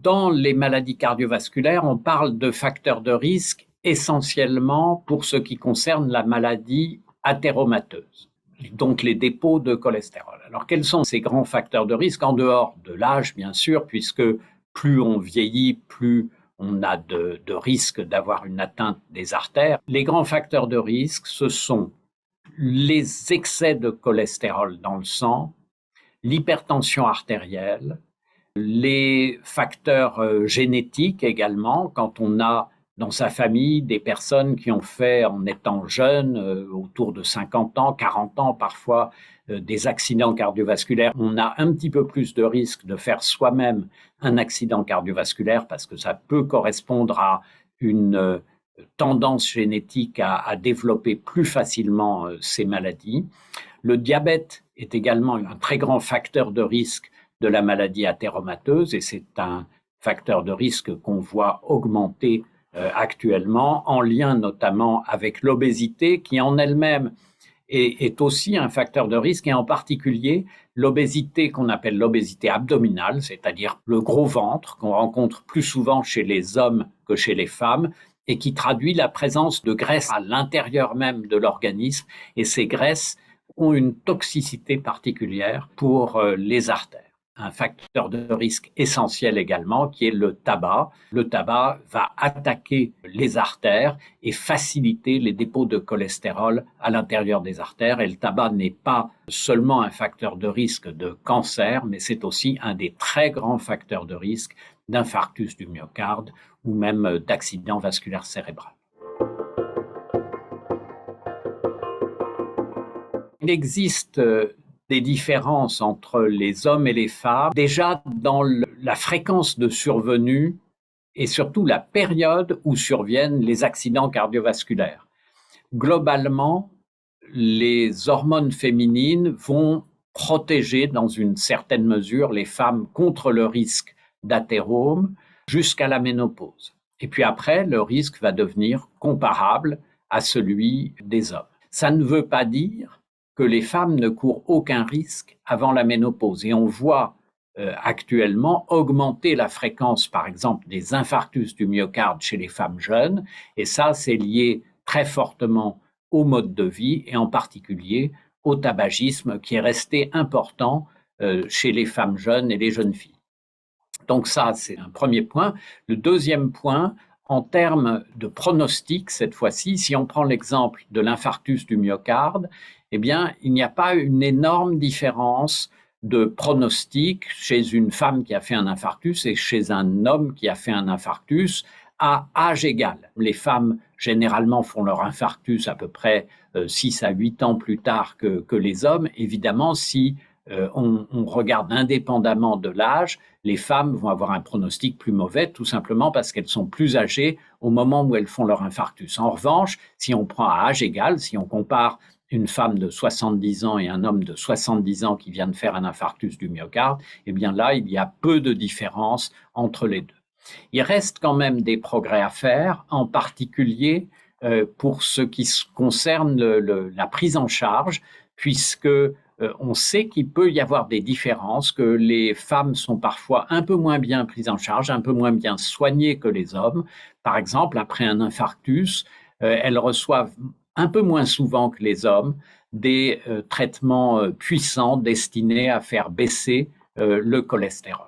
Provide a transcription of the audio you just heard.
Dans les maladies cardiovasculaires, on parle de facteurs de risque essentiellement pour ce qui concerne la maladie athéromateuse, donc les dépôts de cholestérol. Alors, quels sont ces grands facteurs de risque en dehors de l'âge, bien sûr, puisque plus on vieillit, plus on a de risques d'avoir une atteinte des artères. Les grands facteurs de risque, ce sont les excès de cholestérol dans le sang, l'hypertension artérielle, les facteurs génétiques également, quand on a dans sa famille des personnes qui ont fait en étant jeunes, autour de 50 ans, 40 ans parfois, des accidents cardiovasculaires, on a un petit peu plus de risque de faire soi-même un accident cardiovasculaire parce que ça peut correspondre à une tendance génétique à développer plus facilement ces maladies. Le diabète est également un très grand facteur de risque de la maladie athéromateuse et c'est un facteur de risque qu'on voit augmenter actuellement en lien notamment avec l'obésité qui en elle-même est aussi un facteur de risque et en particulier l'obésité qu'on appelle l'obésité abdominale, c'est-à-dire le gros ventre qu'on rencontre plus souvent chez les hommes que chez les femmes et qui traduit la présence de graisse à l'intérieur même de l'organisme et ces graisses ont une toxicité particulière pour les artères. Un facteur de risque essentiel également qui est le tabac. Le tabac va attaquer les artères et faciliter les dépôts de cholestérol à l'intérieur des artères. Et le tabac n'est pas seulement un facteur de risque de cancer, mais c'est aussi un des très grands facteurs de risque d'infarctus du myocarde ou même d'accident vasculaire cérébral. Il existe des différences entre les hommes et les femmes, déjà dans la fréquence de survenue et surtout la période où surviennent les accidents cardiovasculaires. Globalement, les hormones féminines vont protéger dans une certaine mesure les femmes contre le risque d'athérome jusqu'à la ménopause. Et puis après, le risque va devenir comparable à celui des hommes. Ça ne veut pas dire que les femmes ne courent aucun risque avant la ménopause. Et on voit actuellement augmenter la fréquence, par exemple, des infarctus du myocarde chez les femmes jeunes. Et ça, c'est lié très fortement au mode de vie et en particulier au tabagisme qui est resté important chez les femmes jeunes et les jeunes filles. Donc ça, c'est un premier point. Le deuxième point, en termes de pronostic, cette fois-ci, si on prend l'exemple de l'infarctus du myocarde, eh bien, il n'y a pas une énorme différence de pronostic chez une femme qui a fait un infarctus et chez un homme qui a fait un infarctus à âge égal. Les femmes, généralement, font leur infarctus à peu près 6 à 8 ans plus tard que les hommes. Évidemment, si on regarde indépendamment de l'âge, les femmes vont avoir un pronostic plus mauvais, tout simplement parce qu'elles sont plus âgées au moment où elles font leur infarctus. En revanche, si on prend à âge égal, si on compare une femme de 70 ans et un homme de 70 ans qui vient de faire un infarctus du myocarde, eh bien là, il y a peu de différence entre les deux. Il reste quand même des progrès à faire, en particulier pour ce qui concerne la prise en charge, puisque on sait qu'il peut y avoir des différences, que les femmes sont parfois un peu moins bien prises en charge, un peu moins bien soignées que les hommes. Par exemple, après un infarctus, elles reçoivent un peu moins souvent que les hommes des traitements puissants destinés à faire baisser le cholestérol.